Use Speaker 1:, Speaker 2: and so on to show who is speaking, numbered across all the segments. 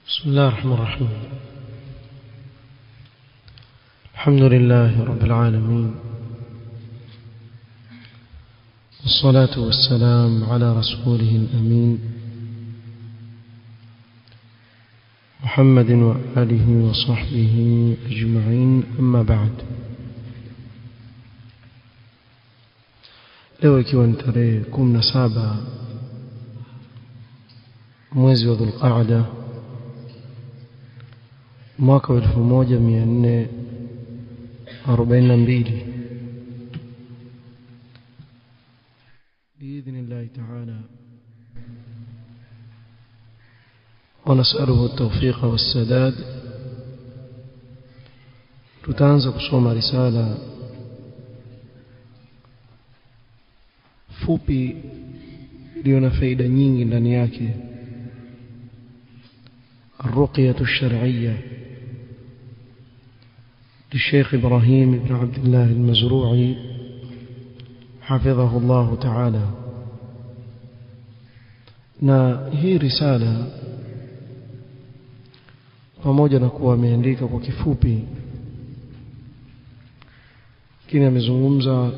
Speaker 1: بسم الله الرحمن الرحيم. الحمد لله رب العالمين، والصلاة والسلام على رسوله الأمين محمد وآله وصحبه أجمعين، أما بعد. leo ikiwa ni tarehe 17 mwezi wa Dhulqaada mwaka 1442 بإذن الله تعالى، ونسأله التوفيق والسداد. tutaanza kusoma risala fupi iliyo na faida nyingi ndani yake, الرقية الشرعية للشيخ إبراهيم بن عبد الله المزروعي حفظه الله تعالى. na hii risala pamoja na kuwa ameandika kwa kifupi, lakini amezungumza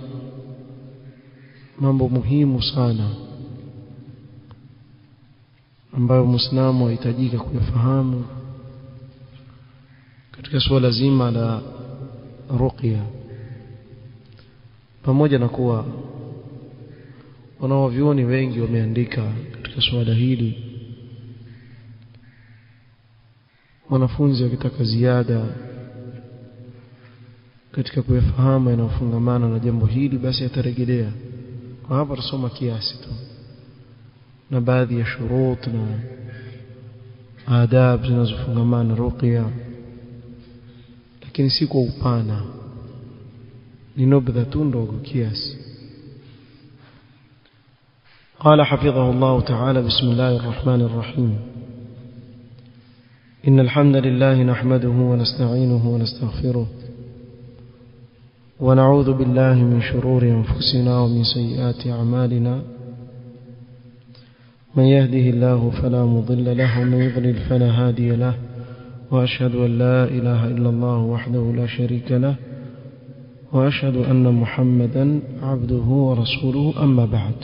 Speaker 1: mambo muhimu sana ambayo Muislamu ahitajika kuyafahamu katika suala zima la ruqya, pamoja na kuwa wanawavyuoni wengi wameandika katika suala hili. Wanafunzi wakitaka ziada katika kuyafahamu yanayofungamana na jambo hili, basi atarejelea. Kwa hapa tusoma kiasi tu na baadhi ya shurut na adab zinazofungamana na ruqya, lakini si kwa upana, ni nubdha tu ndogo kiasi. قال حفظه الله تعالى: بسم الله الرحمن الرحيم. إن الحمد لله نحمده ونستعينه ونستغفره، ونعوذ بالله من شرور أنفسنا ومن سيئات أعمالنا. من يهده الله فلا مضل له، ومن يضلل فلا هادي له. وأشهد أن لا إله إلا الله وحده لا شريك له، وأشهد أن محمدا عبده ورسوله. أما بعد.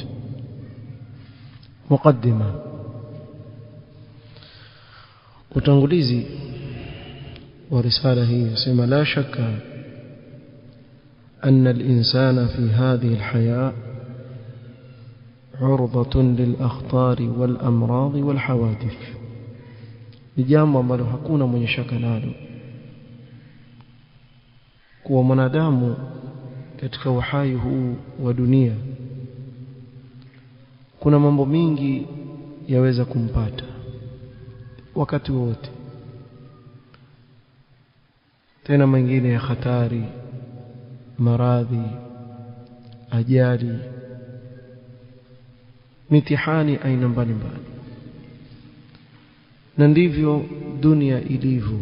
Speaker 1: مقدمة. utangulizi wa risala hii sema: لا شك أن الإنسان في هذه الحياة عرضة للأخطار والأمراض والحوادث. jambo ambalo hakuna mwenye shaka nalo, kuwa mwanadamu katika uhai huu wa dunia kuna mambo mingi yaweza kumpata wakati wote, tena mengine ya hatari, maradhi, ajali, mitihani aina mbalimbali. Na ndivyo dunia ilivyo,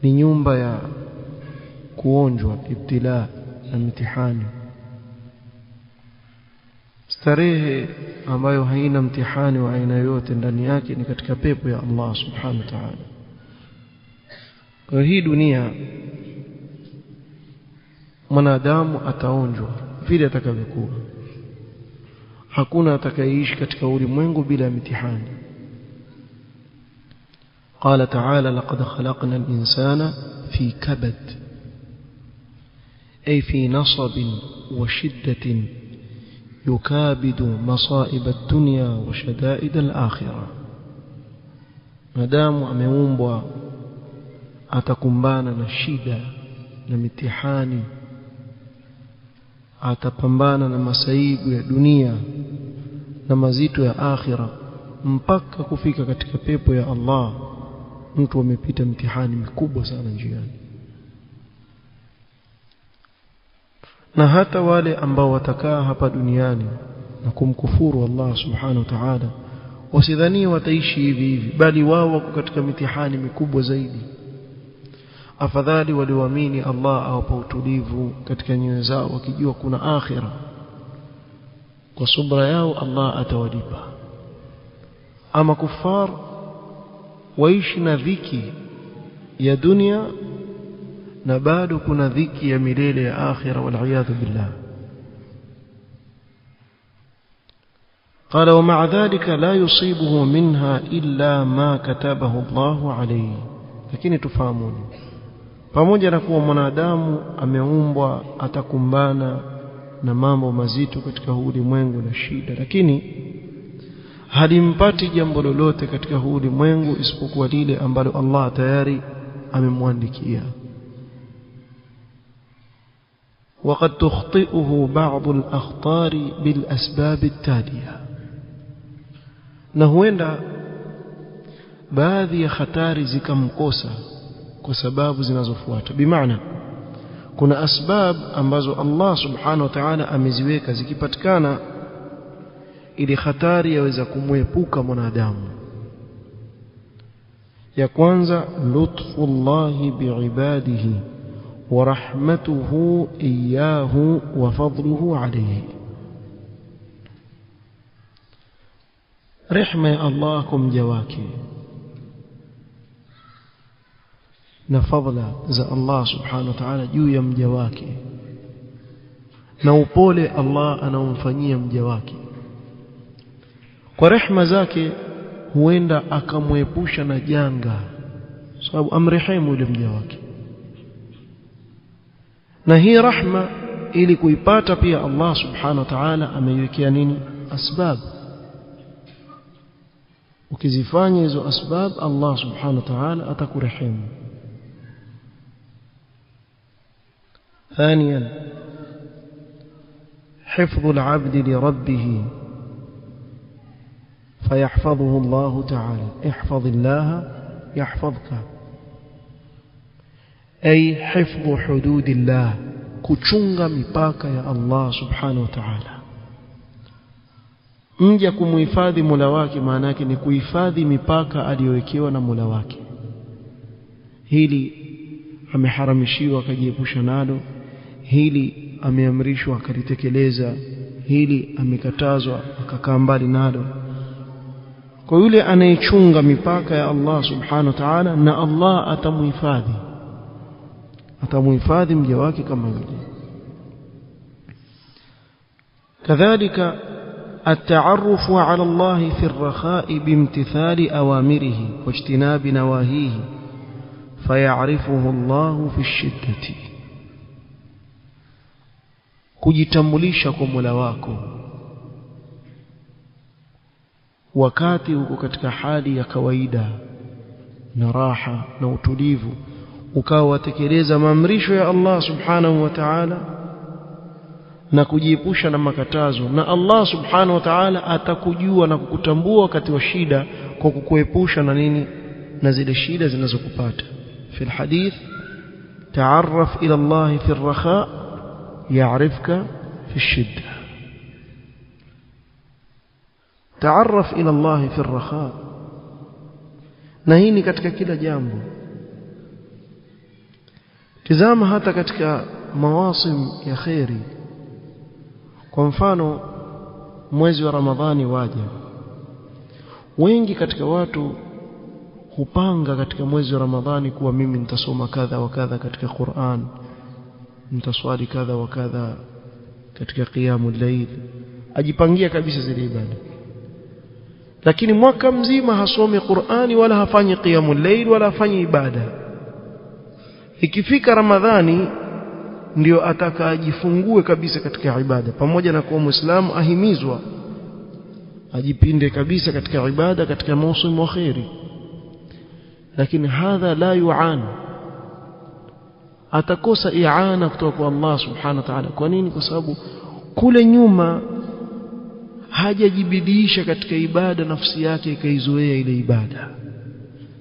Speaker 1: ni nyumba ya kuonjwa, ibtila na mitihani. Starehe ambayo haina mtihani wa aina yote ndani yake ni katika pepo ya Allah subhanahu wa ta'ala. Kwa hii dunia mwanadamu ataonjwa vile atakavyokuwa. Hakuna atakayeishi katika ulimwengu bila mitihani. قال تعالى: لقد خلقنا الإنسان في كبد، أي في نصب وشدة يكابد مصائب الدنيا وشدائد الآخرة. مدام ameumbwa atakumbana na shida na mitihani, atapambana na masaibu ya dunia na mazito ya akhira, mpaka kufika katika pepo ya Allah. Mtu amepita mtihani mikubwa sana njiani. Na hata wale ambao watakaa hapa duniani na kumkufuru Allah subhanahu wa ta'ala, wasidhani wataishi hivi hivi, bali wao wako katika mitihani mikubwa zaidi. Afadhali walioamini Allah awapa utulivu katika nyoyo zao, wakijua kuna akhira. Kwa subra yao Allah atawalipa. ama kufar waishi na dhiki ya dunia na bado kuna dhiki ya milele ya akhira, wal iyadhu billah. قال ومع ذلك لا يصيبه منها إلا ما كتبه الله عليه. lakini tufahamuni, pamoja na kuwa mwanadamu ameumbwa atakumbana na mambo mazito katika huu ulimwengu na shida, lakini halimpati jambo lolote katika huu ulimwengu isipokuwa lile ambalo Allah tayari amemwandikia. وقد تخطئه بعض الأخطار بالأسباب التالية. na huenda baadhi ya hatari zikamkosa kwa sababu zinazofuata. Bimaana kuna asbab ambazo Allah subhanahu wa ta'ala ameziweka, zikipatikana ili hatari yaweza kumwepuka mwanadamu. ya kwanza, lutfullahi biibadihi wa rahmatuhu iyyahu wa fadluhu alayhi. rehma ya Allah kwa mja wake na fadla za Allah subhanahu wa ta'ala juu ya mja wake na upole Allah anaomfanyia mja wake. Kwa rehma zake huenda akamwepusha na janga, sababu amrehemu yule mja wake. Na hii rahma ili kuipata pia Allah subhanahu wa ta'ala ameiwekea nini? Asbab. ukizifanya hizo asbab Allah subhanahu wa ta'ala atakurehemu. ثانيا حفظ العبد لربه فيحفظه الله تعالى. احفظ الله يحفظك، أي حفظ حدود الله، kuchunga mipaka ya Allah subhanahu wa ta'ala. Mja kumuhifadhi Mola wake maana yake ni kuhifadhi mipaka aliyowekewa na Mola wake. Hili ameharamishiwa akajiepusha nalo, hili ameamrishwa akalitekeleza, hili amekatazwa akakaa mbali nalo. Kwa yule anayechunga mipaka ya Allah subhanahu wa ta'ala, na Allah atamuhifadhi mja wake kama yule. كذلك التعرف على الله في الرخاء بامتثال أوامره واجتناب نواهيه فيعرفه الله في الشدة. kujitambulisha kwa Mola wako wakati uko katika hali ya kawaida na raha na utulivu, ukawa watekeleza maamrisho ya Allah subhanahu wa ta'ala na kujiepusha na makatazo, na Allah subhanahu wa ta'ala atakujua na kukutambua wakati wa shida kwa kukuepusha na nini? Na zile shida zinazokupata. في الحديث تعرف إلى الله في الرخاء يعرفك في الشدة. تعرف إلى الله في الرخاء، na hii ni katika kila jambo. Tazama hata katika mawasim ya khairi. Kwa mfano mwezi wa Ramadhani waja, wengi katika watu hupanga katika mwezi wa Ramadhani kuwa mimi nitasoma kadha wa kadha katika Qur'an, nitaswali kadha wa kadha katika qiyamul layl, ajipangia kabisa zile ibada. Lakini mwaka mzima hasomi Qur'ani wala hafanyi qiyamul layl wala hafanyi ibada. Ikifika Ramadhani ndio atakajifungue kabisa katika ibada, pamoja na kuwa Muislamu ahimizwa ajipinde kabisa katika ibada katika mausimu wa khairi. Lakini hadha la yu'an, atakosa i'ana kutoka kwa Allah subhanahu wa ta'ala. Kwa nini? Kwa sababu kule nyuma hajajibidiisha katika ibada, nafsi yake ikaizoea ile ibada.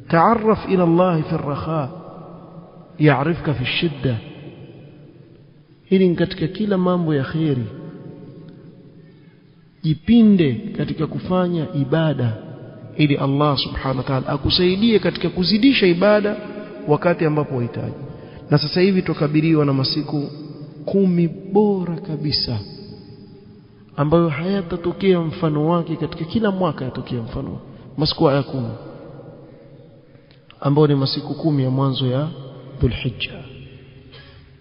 Speaker 1: Ta'arraf ila Allah fi ar-rakha ya'rifka fi ash-shidda. Hili ni katika kila mambo ya khairi. Jipinde katika kufanya ibada ili Allah subhanahu wa ta'ala akusaidie katika kuzidisha ibada wakati ambapo unahitaji. Na sasa hivi tukabiliwa na masiku 10 bora kabisa ambayo hayatatokea mfano wake katika kila mwaka, yatokea mfano masiku ya 10. ambao ni masiku 10 ya mwanzo ya Dhulhijja.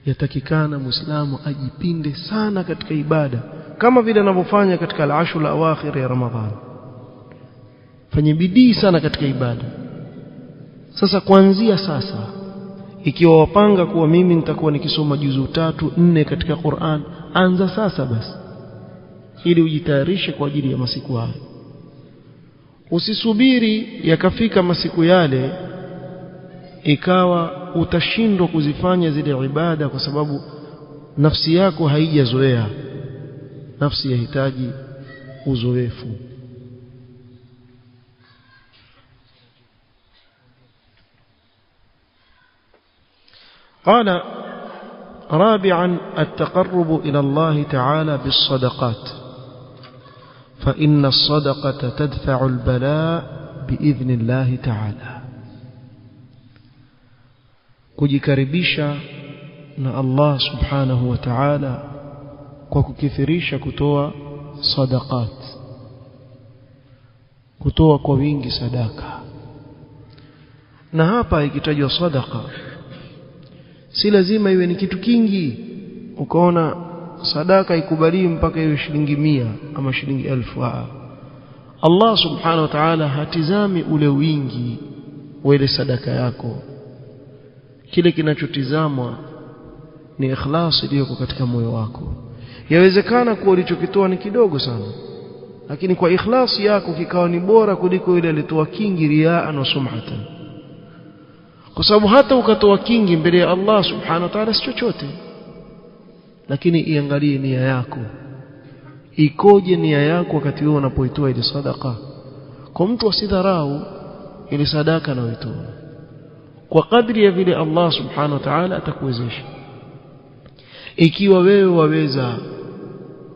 Speaker 1: Yatakikana Muislamu ajipinde sana katika ibada kama vile anavyofanya katika al-ashr al-awakhir ya Ramadhan. Fanye bidii sana katika ibada. Sasa kuanzia sasa, ikiwa wapanga kuwa mimi nitakuwa nikisoma juzu 3-4 katika Qur'an, anza sasa basi, ili ujitayarishe kwa ajili ya masiku hayo. Usisubiri yakafika masiku yale ikawa utashindwa kuzifanya zile ibada kwa sababu nafsi yako haijazoea. Nafsi yahitaji uzoefu. قال رابعا التقرب إلى الله تعالى بالصدقات فإن الصدقة تدفع البلاء بإذن الله تعالى. kujikaribisha na Allah subhanahu wa ta'ala kwa kukithirisha kutoa sadaqat, kutoa kwa wingi sadaka. Na hapa ikitajwa sadaqa, si lazima iwe ni kitu kingi ukaona sadaka ikubaliwi mpaka iwe shilingi 100 ama shilingi 1000. Allah subhanahu wa ta'ala hatizami ule wingi wa ile sadaka yako. Kile kinachotizamwa ni ikhlas iliyoko katika moyo wako. Yawezekana kuwa ulichokitoa ni kidogo sana, lakini kwa ikhlas yako kikawa ni bora kuliko ile alitoa kingi riaa na sum'atan. Kwa sababu hata ukatoa kingi mbele ya Allah subhanahu wa ta'ala si chochote, lakini iangalie nia yako ikoje. Nia yako wakati wewe unapoitoa ile sadaka, kwa mtu asidharau ile sadaka anayoitoa, kwa kadri ya vile Allah subhanahu wa ta'ala atakuwezesha. Ikiwa wewe waweza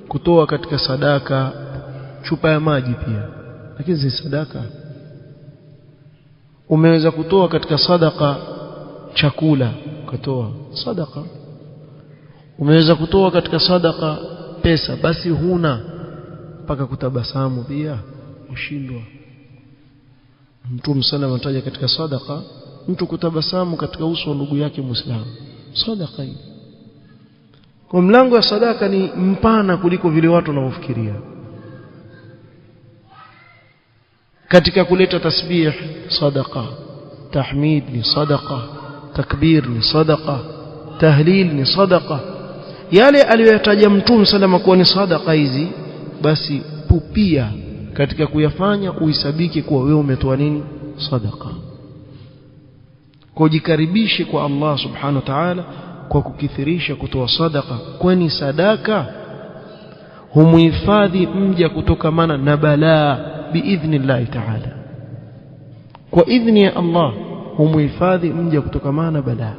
Speaker 1: kutoa katika sadaka chupa ya maji pia, lakini si sadaka. Umeweza kutoa katika sadaka chakula, ukatoa sadaka. Umeweza kutoa katika sadaka pesa, basi huna mpaka kutabasamu pia ushindwa. Mtume sana anataja katika sadaka mtu kutabasamu katika uso wa ndugu yake Muislamu, sadaka hii. Kwa mlango wa sadaka ni mpana kuliko vile watu wanavyofikiria. Katika kuleta tasbih sadaqa, tahmid ni sadaqa, takbir ni sadaqa, tahlil ni sadaqa. Yale aliyoyataja Mtume salama kuwa ni sadaqa hizi, basi pupia katika kuyafanya uhisabiki kuwa wewe umetoa nini? Sadaqa. Kujikaribishe kwa Allah subhanahu wa ta'ala kwa kukithirisha kutoa sadaka, kwani sadaka humuhifadhi mja kutokamana na balaa biidhnillah ta'ala. Kwa idhni ya Allah humuhifadhi mja kutokamana na balaa.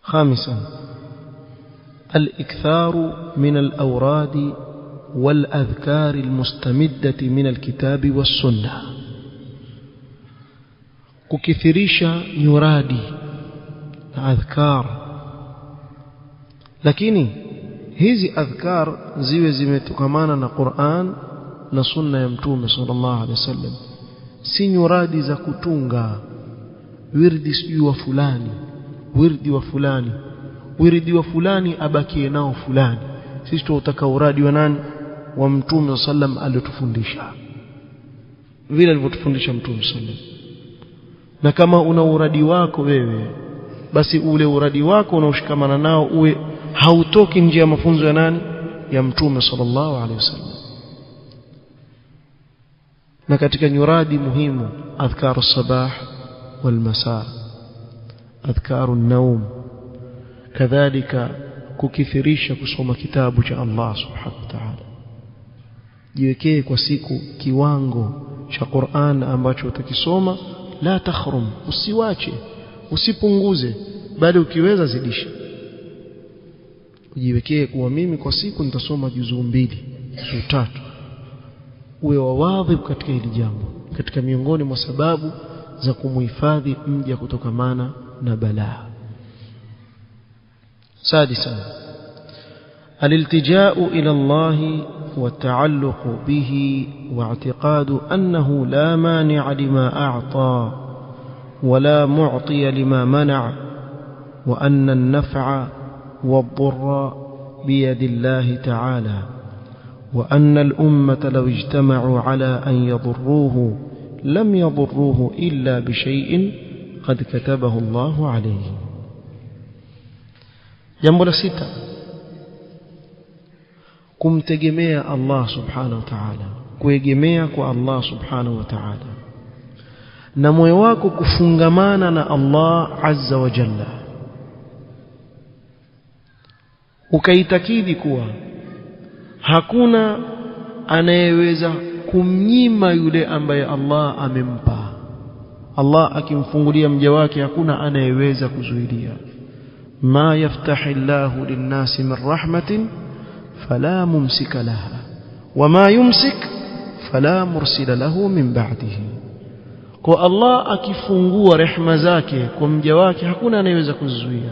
Speaker 1: خامسا الإكثار من الأوراد والأذكار المستمدة من الكتاب والسنة. kukithirisha nyuradi na adhkar, lakini hizi adhkar ziwe zimetokamana na Qur'an na sunna ya Mtume sallallahu alaihi wasallam, si nyuradi za kutunga wirdi sijui wa fulani, wirdi wa fulani, wirdi wa fulani abakie nao fulani. Sisi tunataka uradi wa nani? Wa Mtume sallam aliyotufundisha, vile alivyotufundisha Mtume sallam. Na kama una uradi wako wewe, basi ule uradi wako unaoshikamana nao uwe hautoki nje ya mafunzo ya nani? Ya Mtume sallallahu alaihi wasallam. Na katika nyuradi muhimu adhkaru sabah wal masa, adhkaru an-nawm, kadhalika kukithirisha kusoma kitabu cha Allah subhanahu wa ta'ala. Jiwekee kwa siku kiwango cha Qur'an ambacho utakisoma, la takhrum, usiwache, usipunguze, bali ukiweza zidisha. Ujiwekee kuwa mimi kwa siku nitasoma juzu 2, juzu 3. Uwe wawadhib katika hili jambo, katika miongoni mwa sababu za kumuhifadhi mja kutokamana na balaa. سادسا الالتجاء إلى الله والتعلق به واعتقاد أنه لا مانع لما أعطى ولا معطي لما منع وأن النفع والضر بيد الله تعالى وأن الأمة لو اجتمعوا على أن يضروه لم يضروه إلا بشيء قد كتبه الله عليه. jambo la sita, kumtegemea Allah subhanahu wa ta'ala, kuegemea kwa Allah subhanahu wa ta'ala na moyo wako kufungamana na Allah azza wa jalla, ukaitakidi kuwa hakuna anayeweza kumnyima yule ambaye Allah amempa. Allah akimfungulia mja wake hakuna anayeweza kuzuilia. ma yaftahillahu linnasi min rahmatin fala mumsika laha wama yumsik fala mursila lahu min ba'dihi. Kwa Allah akifungua rehema zake kwa mja wake hakuna anayeweza kuzuia,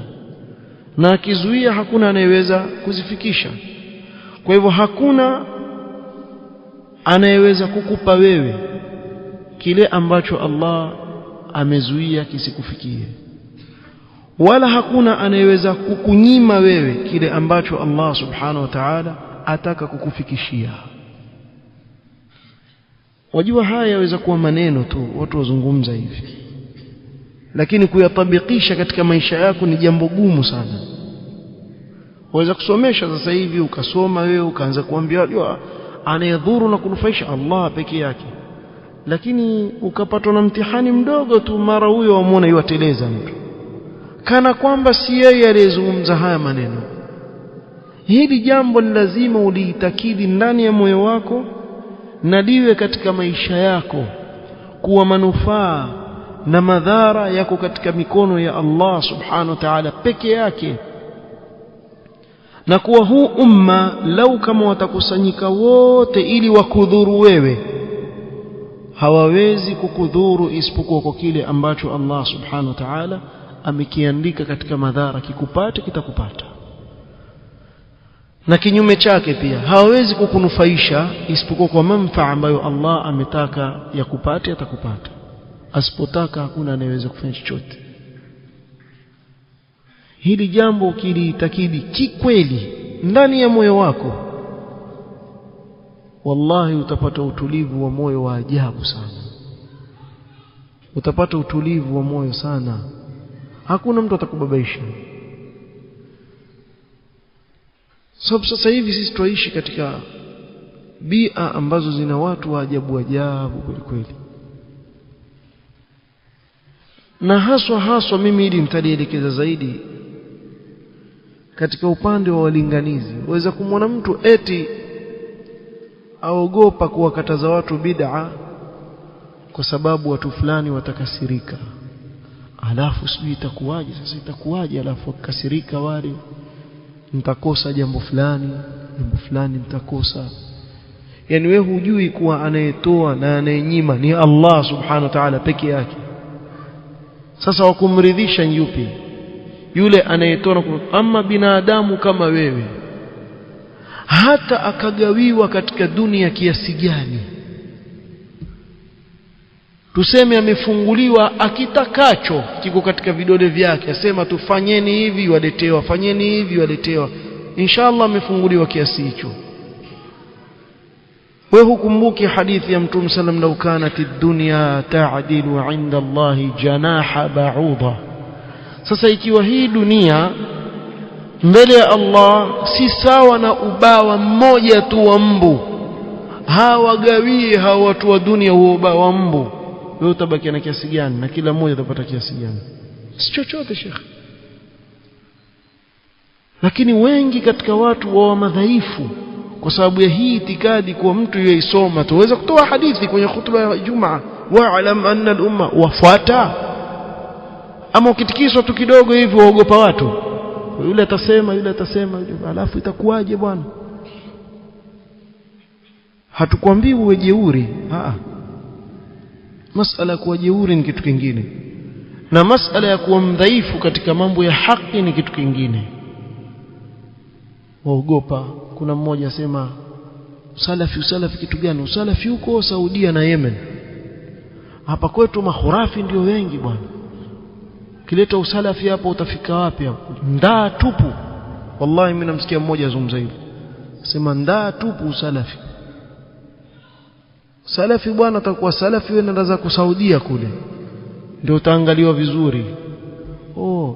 Speaker 1: na akizuia hakuna anayeweza kuzifikisha. Kwa hivyo hakuna anayeweza kukupa wewe kile ambacho Allah amezuia kisikufikie, wala hakuna anayeweza kukunyima wewe kile ambacho Allah subhanahu wa ta'ala ataka kukufikishia. Wajua haya yaweza kuwa maneno tu watu wazungumza hivi, lakini kuyatabikisha katika maisha yako ni jambo gumu sana. Waweza kusomesha sasa hivi ukasoma wewe ukaanza kuambia anayedhuru na kunufaisha Allah peke yake, lakini ukapatwa na mtihani mdogo tu, mara huyo wamuona yuateleza mtu kana kwamba si yeye aliyezungumza haya maneno. Hili jambo ni lazima uliitakidi ndani ya moyo wako na liwe katika maisha yako, kuwa manufaa na madhara yako katika mikono ya Allah subhanahu wa ta'ala peke yake, na kuwa huu umma lau kama watakusanyika wote ili wakudhuru wewe, hawawezi kukudhuru isipokuwa kwa kile ambacho Allah subhanahu wa ta'ala amekiandika katika madhara. Kikupate kitakupata, na kinyume chake pia hawawezi kukunufaisha isipokuwa kwa manufaa ambayo Allah ametaka yakupate atakupata. Asipotaka hakuna anayeweza kufanya chochote. Hili jambo ukilitakidi kikweli ndani ya moyo wako, wallahi utapata utulivu wa moyo wa ajabu sana. Utapata utulivu wa moyo sana, hakuna mtu atakubabaisha. Sababu sasa hivi sisi tuishi katika bia ambazo zina watu wa ajabu ajabu kweli kweli, na haswa mimi hili nitalielekeza zaidi katika upande wa walinganizi. Waweza kumwona mtu eti aogopa kuwakataza watu bid'a kwa sababu watu fulani watakasirika, alafu sijui itakuwaje. Sasa itakuwaje alafu wakasirika wale, nitakosa jambo fulani nitakosa. Yani wewe hujui kuwa anayetoa na anayenyima ni Allah subhanahu wa ta'ala peke yake. Sasa wakumridhisha yupi? Yule anayetoa. Ama binadamu kama wewe, hata akagawiwa katika dunia kiasi gani, tuseme amefunguliwa akitakacho kiko katika vidole vyake, asema tufanyeni hivi waletewa, fanyeni hivi waletewa, inshallah amefunguliwa kiasi hicho. wewe hukumbuki hadithi ya Mtume sallam, lau kanat ad-dunya ta'dilu 'inda Allahi janaha ba'udha. Sasa ikiwa hii dunia mbele ya Allah si sawa na ubawa mmoja tu wa mbu, hawagawie hawa watu wa dunia huo ubawa wa mbu, wewe utabaki na kiasi gani? Na kila mmoja atapata kiasi gani? Si chochote shekhi. Lakini wengi katika watu wa madhaifu kwa sababu ya hii itikadi kwa mtu yeisoma tuweza kutoa hadithi kwenye khutba ya Ijumaa, wa'lam anna al-umma wafuata. Ama ukitikiswa tu kidogo hivi waogopa watu, yule atasema alafu itakuwaje bwana? Hatukwambii uwe jeuri, masala ya kuwa jeuri ni kitu kingine, na masala ya kuwa mdhaifu katika mambo ya haki ni kitu kingine. Waogopa. Kuna mmoja asema Usalafi kitu gani? Usalafi huko Saudia na Yemen. Hapa kwetu mahurafi ndio wengi bwana. Kileta usalafi hapa utafika wapi hapo? Ndaa tupu. Wallahi mimi namsikia mmoja azungumza hivyo. Sema ndaa tupu usalafi. Salafi bwana atakuwa salafi wewe nenda za Saudia kule. Ndio utaangaliwa vizuri.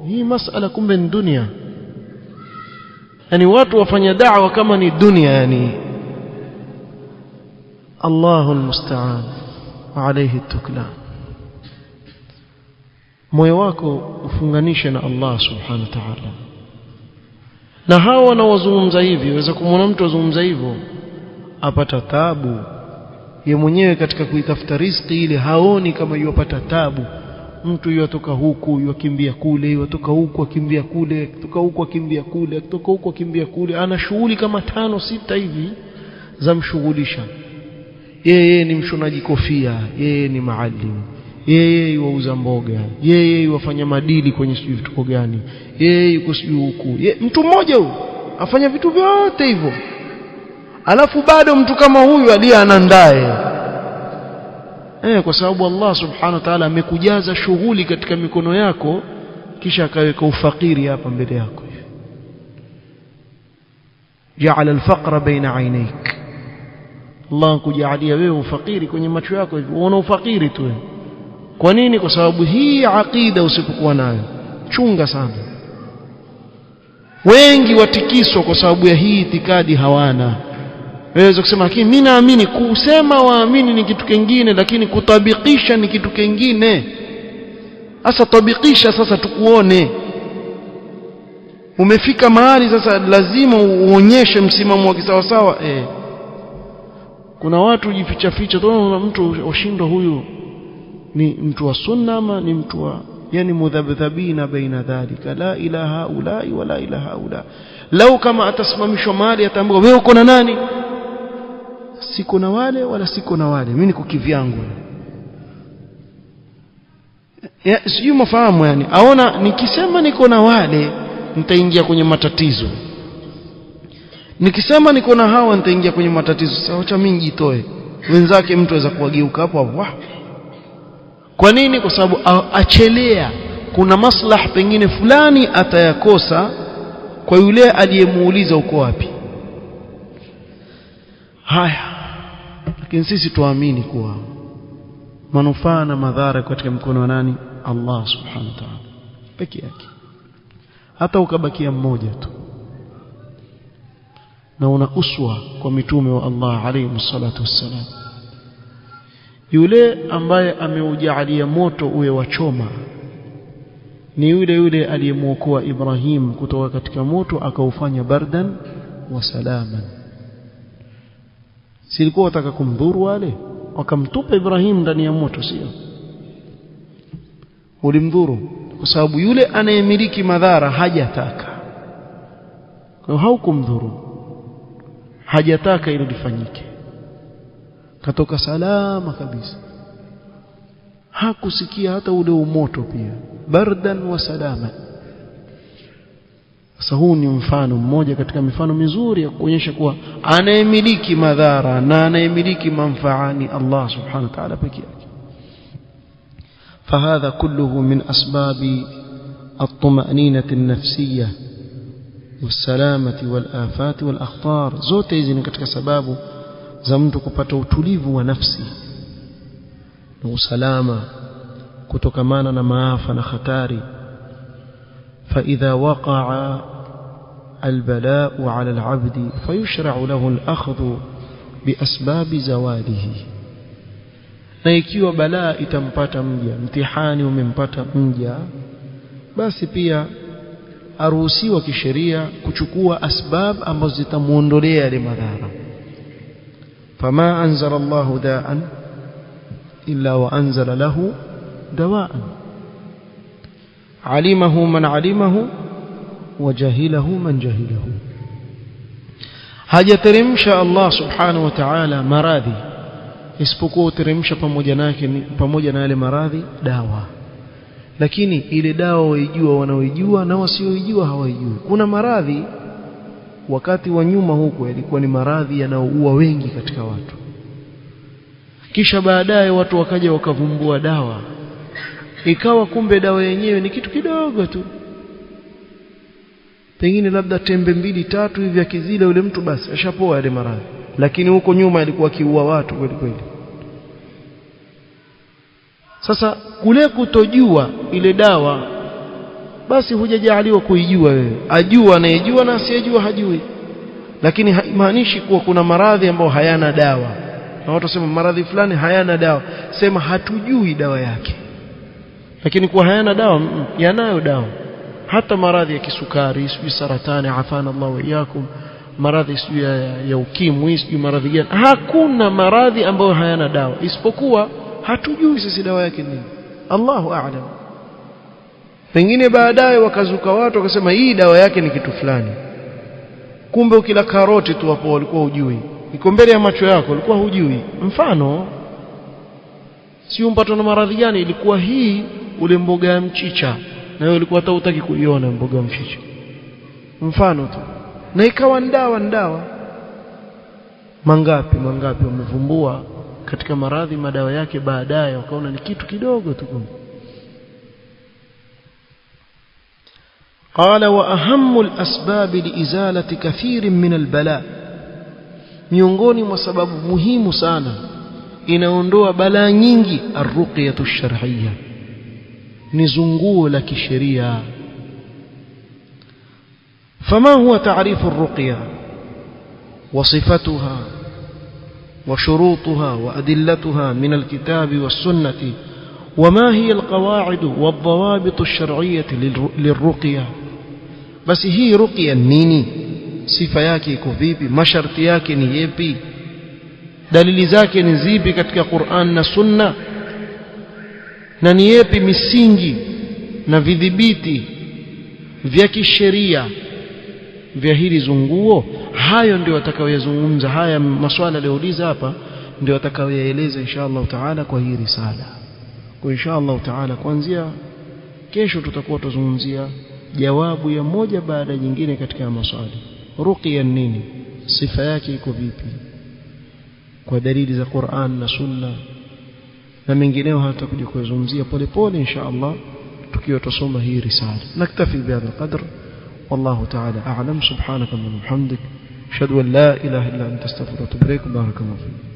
Speaker 1: Hii masala kumbe ni dunia. Yani watu wafanya da'wa kama ni dunia yani. Allahu almusta'an wa alayhi tuklan. Moyo wako ufunganishe na Allah subhanahu wa ta'ala. Na hao wanaozungumza hivi, waweza kumwona mtu azungumza hivyo apata taabu. Yeye mwenyewe katika kuitafuta riziki ile haoni kama yupata taabu. Mtu yotoka huku yokimbia kule, yotoka huku akimbia kule, kutoka huku akimbia kule, kutoka huku akimbia kule, ana shughuli kama 5-6 hivi za mshughulisha. Yeye ni mshonaji kofia, yeye ni maalim, yeye yuuza mboga, yeye yufanya madili kwenye sijui vitu gani, yeye yuko sijui huku. Mtu mmoja huyu afanya vitu vyote hivyo. Alafu bado mtu kama huyu aliye anandaye. Kwa sababu Allah subhanahu wa ta'ala amekujaza shughuli katika mikono yako kisha akaweka ufakiri hapa mbele yako. Ja'ala al-faqra baina 'ainayk. Allah kujalia wewe ufakiri kwenye macho yako hivi. Unaona ufakiri tu. Kwa nini? Kwa sababu hii aqida usipokuwa nayo chunga sana. Wengi watikiswa kwa sababu ya hii itikadi hawana. Waweza kusema lakini mimi naamini. Kusema waamini ni kitu kingine, lakini kutabikisha ni kitu kingine. Sasa tabikisha sasa tukuone. Umefika mahali sasa lazima uonyeshe msimamo wa kisawasawa. Kuna watu jificha ficha tu, mtu ushindwa huyu ni mtu wa sunna ama ni mtu wa yani mudhabdhabina baina dhalika, la ilaha ulai wala ilaha ula. Lau kama atasimamishwa mahali ataambiwa wewe uko na nani? Siko na wale wala siko na wale, mimi niko kivyangu. Sijui mfahamu yani. Aona nikisema niko na wale nitaingia kwenye matatizo. Nikisema niko na hawa nitaingia kwenye matatizo. Sasa acha mimi nijitoe. Wenzake mtu aweza kuwageuka hapo hapo. Kwa nini? Kwa sababu achelea. Kuna maslaha pengine fulani atayakosa kwa yule aliyemuuliza uko wapi. Haya. Lakini sisi tuamini kuwa manufaa na madhara katika mkono wa nani? Allah subhanahu wa ta'ala pekee yake. Hata ukabakia mmoja tu na una uswa kwa mitume wa Allah alayhi salatu wassalam, yule ambaye ameujalia moto uwe wachoma ni yule aliyemuokoa Ibrahim kutoka katika moto akaufanya bardan wa salaman. Silikuwa wataka kumdhuru wale, wakamtupa Ibrahim ndani ya moto, sio? Ulimdhuru kwa sababu yule anayemiliki madhara hajataka. Kwa haukumdhuru, hajataka ile lifanyike, katoka salama kabisa. Hakusikia hata ule umoto pia, bardan wa salama. Sasa huu ni mfano mmoja katika mifano mizuri ya kuonyesha kuwa anayemiliki madhara na anayemiliki manfaa ni Allah subhanahu wa ta'ala pekee yake. فهذا كله من أسباب الطمأنينة النفسية والسلامة والآفات والأخطار. zote hizi ni katika sababu za mtu kupata utulivu wa nafsi na usalama kutokamana na maafa na hatari. فإذا وقع البلاء على العبد فيشرع له الأخذ بأسباب زواله. Na ikiwa balaa itampata mja, mtihani umempata mja, basi pia aruhusiwa kisheria kuchukua asbab ambazo zitamuondolea ile madhara. Fama anzala Allahu da'an illa wa anzala lahu dawa'an alimahu man alimahu wa jahilahu man jahilahu. Hajateremsha Allah subhanahu wa ta'ala maradhi isipokuwa uteremsha pamoja na yale maradhi dawa. Lakini ile dawa waijua wanaoijua na wasioijua hawaijui. Kuna maradhi wakati wa nyuma huko yalikuwa ni maradhi yanayoua wengi katika watu. Kisha baadaye watu wakaja wakavumbua dawa, ikawa kumbe dawa yenyewe ni kitu kidogo tu, pengine labda tembe 2-3 hivi akizila yule mtu basi ashapoa yale maradhi, lakini huko nyuma yalikuwa kiua watu kweli kweli. Sasa kule kutojua ile dawa, basi hujajaliwa kuijua wewe. Ajua anayejua na asiyejua hajui, lakini haimaanishi kuwa kuna maradhi ambayo hayana dawa. Na watu wasema maradhi fulani hayana dawa, sema hatujui dawa yake. Lakini kwa hayana dawa, yanayo dawa. Hata maradhi ya kisukari, sijui saratani, afana Allah wa iyakum, maradhi sijui ya ukimwi, sijui maradhi gani, hakuna maradhi ambayo hayana dawa, isipokuwa hatujui sisi dawa yake nini. Allahu a'lam. Pengine baadaye wakazuka watu wakasema hii dawa yake ni kitu fulani, kumbe ukila karoti tu hapo ulikuwa hujui, iko mbele ya macho yako ulikuwa hujui. Mfano, si umpatwa na maradhi gani, ilikuwa hii ule mboga ya mchicha na wewe ulikuwa hata hutaki kuiona mboga ya mchicha, mfano tu, na ikawa ndawa. Mangapi wamevumbua katika maradhi madawa yake, baadaye wakaona ni kitu kidogo tu. قال وأهم الأسباب لإزالة كثير من البلاء, miongoni mwa sababu muhimu sana inaondoa balaa nyingi, arruqyatu shar'iyya, ni zunguo la kisheria. فما هو تعريف الرقية وصفتها وشروطها وأدلتها من الكتاب والسنة، وما هي القواعد والضوابط الشرعية للرقية؟ بس هي رقية نيني، sifa yake iko vipi, masharti yake ni yapi, dalili zake ni zipi katika Qur'an na Sunna, na ni yapi misingi na vidhibiti vya kisheria vya hili zunguo. Hayo ndio watakaoyazungumza, haya maswala aliyouliza hapa ndio watakaoyaeleza inshallah taala kwa hii risala. Kwa inshallah taala kuanzia kesho tutakuwa tuzungumzia jawabu ya moja baada nyingine katika maswali. Ruqya nini, sifa yake iko vipi kwa dalili za Qur'an na Sunna, na mengineo hatakuja kuzungumzia polepole inshallah tukiwa tusoma hii risala. Naktafi bihadha alqadr, wallahu ta'ala a'lam. Subhanaka wa bihamdik, ashhadu an la ilaha illa anta astaghfiruka wa atubu ilaik. Barakallahu fik.